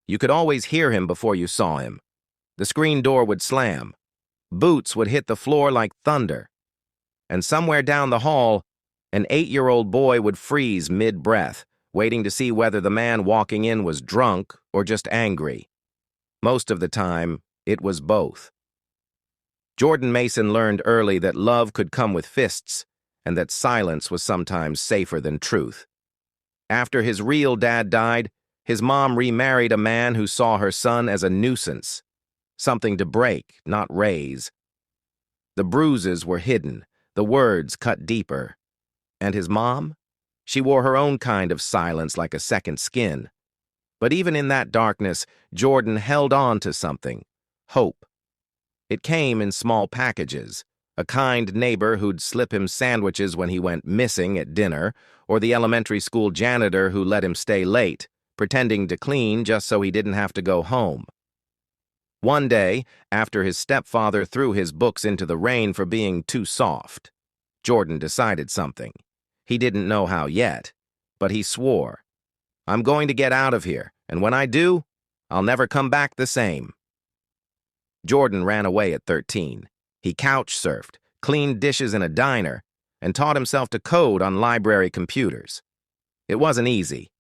You could always hear him before you saw him. The screen door would slam. Boots would hit the floor like thunder. And somewhere down the hall, an 8-year-old boy would freeze mid-breath, waiting to see whether the man walking in was drunk or just angry. Most of the time, it was both. Jordan Mason learned early that love could come with fists, and that silence was sometimes safer than truth. After his real dad died, his mom remarried a man who saw her son as a nuisance, something to break, not raise. The bruises were hidden, the words cut deeper. And his mom? She wore her own kind of silence like a second skin. But even in that darkness, Jordan held on to something: hope. It came in small packages: a kind neighbor who'd slip him sandwiches when he went missing at dinner, or the elementary school janitor who let him stay late, pretending to clean just so he didn't have to go home. One day, after his stepfather threw his books into the rain for being too soft, Jordan decided something. He didn't know how yet, but he swore, "I'm going to get out of here, and when I do, I'll never come back the same." Jordan ran away at 13. He couch surfed, cleaned dishes in a diner, and taught himself to code on library computers. It wasn't easy.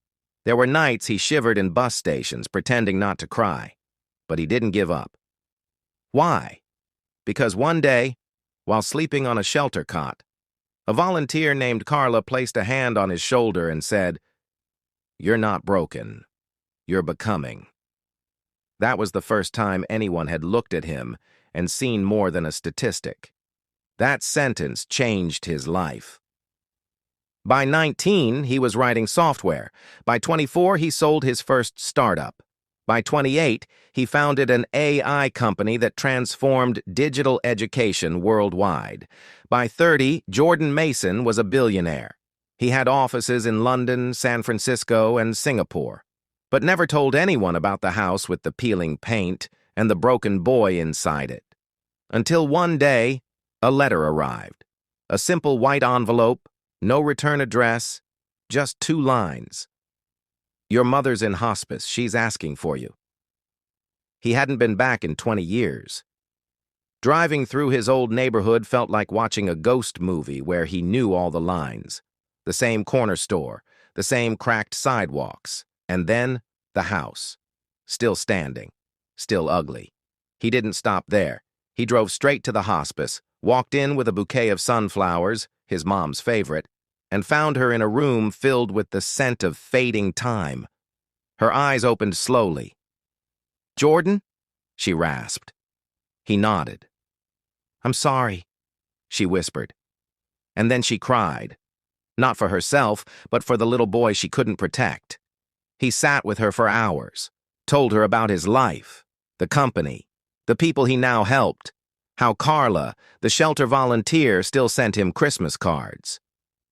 There were nights he shivered in bus stations, pretending not to cry. But he didn't give up. Why? Because one day, while sleeping on a shelter cot, a volunteer named Carla placed a hand on his shoulder and said, "You're not broken. You're becoming." That was the first time anyone had looked at him and seen more than a statistic. That sentence changed his life. By 19, he was writing software. By 24, he sold his first startup. By 28, he founded an AI company that transformed digital education worldwide. By 30, Jordan Mason was a billionaire. He had offices in London, San Francisco, and Singapore, but never told anyone about the house with the peeling paint and the broken boy inside it. Until one day, a letter arrived. A simple white envelope, no return address, just 2 lines. "Your mother's in hospice. She's asking for you." He hadn't been back in 20 years. Driving through his old neighborhood felt like watching a ghost movie where he knew all the lines. The same corner store, the same cracked sidewalks, and then the house. Still standing, still ugly. He didn't stop there. He drove straight to the hospice, walked in with a bouquet of sunflowers, his mom's favorite, and found her in a room filled with the scent of fading time. Her eyes opened slowly. "Jordan?" she rasped. He nodded. "I'm sorry," she whispered. And then she cried. Not for herself, but for the little boy she couldn't protect. He sat with her for hours, told her about his life, the company, the people he now helped, how Carla, the shelter volunteer, still sent him Christmas cards.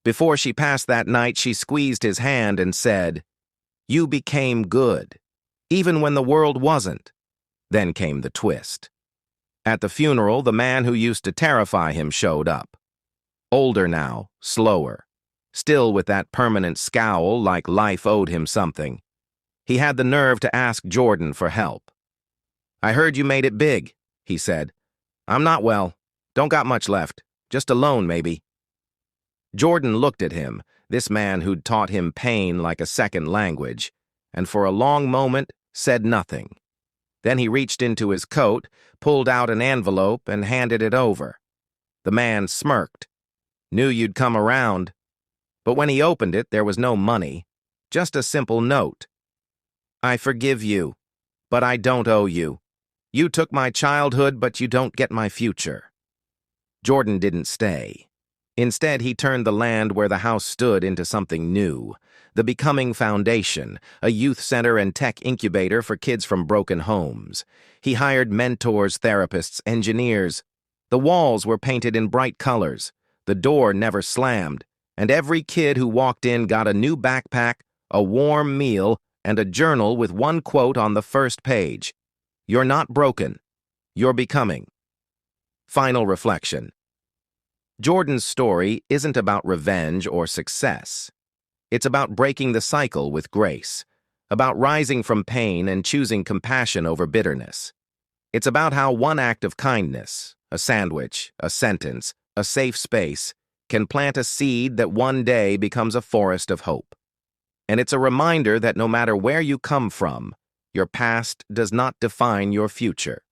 Before she passed that night, she squeezed his hand and said, "You became good, even when the world wasn't." Then came the twist. At the funeral, the man who used to terrify him showed up. Older now, slower, still with that permanent scowl like life owed him something. He had the nerve to ask Jordan for help. "I heard you made it big," he said. "I'm not well. Don't got much left. Just a loan, maybe." Jordan looked at him, this man who'd taught him pain like a second language, and for a long moment said nothing. Then he reached into his coat, pulled out an envelope, and handed it over. The man smirked. "Knew you'd come around." But when he opened it, there was no money, just a simple note. "I forgive you, but I don't owe you. You took my childhood, but you don't get my future." Jordan didn't stay. Instead, he turned the land where the house stood into something new: the Becoming Foundation, a youth center and tech incubator for kids from broken homes. He hired mentors, therapists, engineers. The walls were painted in bright colors. The door never slammed, and every kid who walked in got a new backpack, a warm meal, and a journal with one quote on the first page: "You're not broken. You're becoming." Final reflection. Jordan's story isn't about revenge or success. It's about breaking the cycle with grace, about rising from pain and choosing compassion over bitterness. It's about how one act of kindness, a sandwich, a sentence, a safe space, can plant a seed that one day becomes a forest of hope. And it's a reminder that no matter where you come from, your past does not define your future.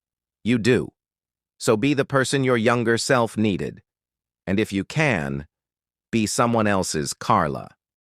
You do. So be the person your younger self needed. And if you can, be someone else's Carla.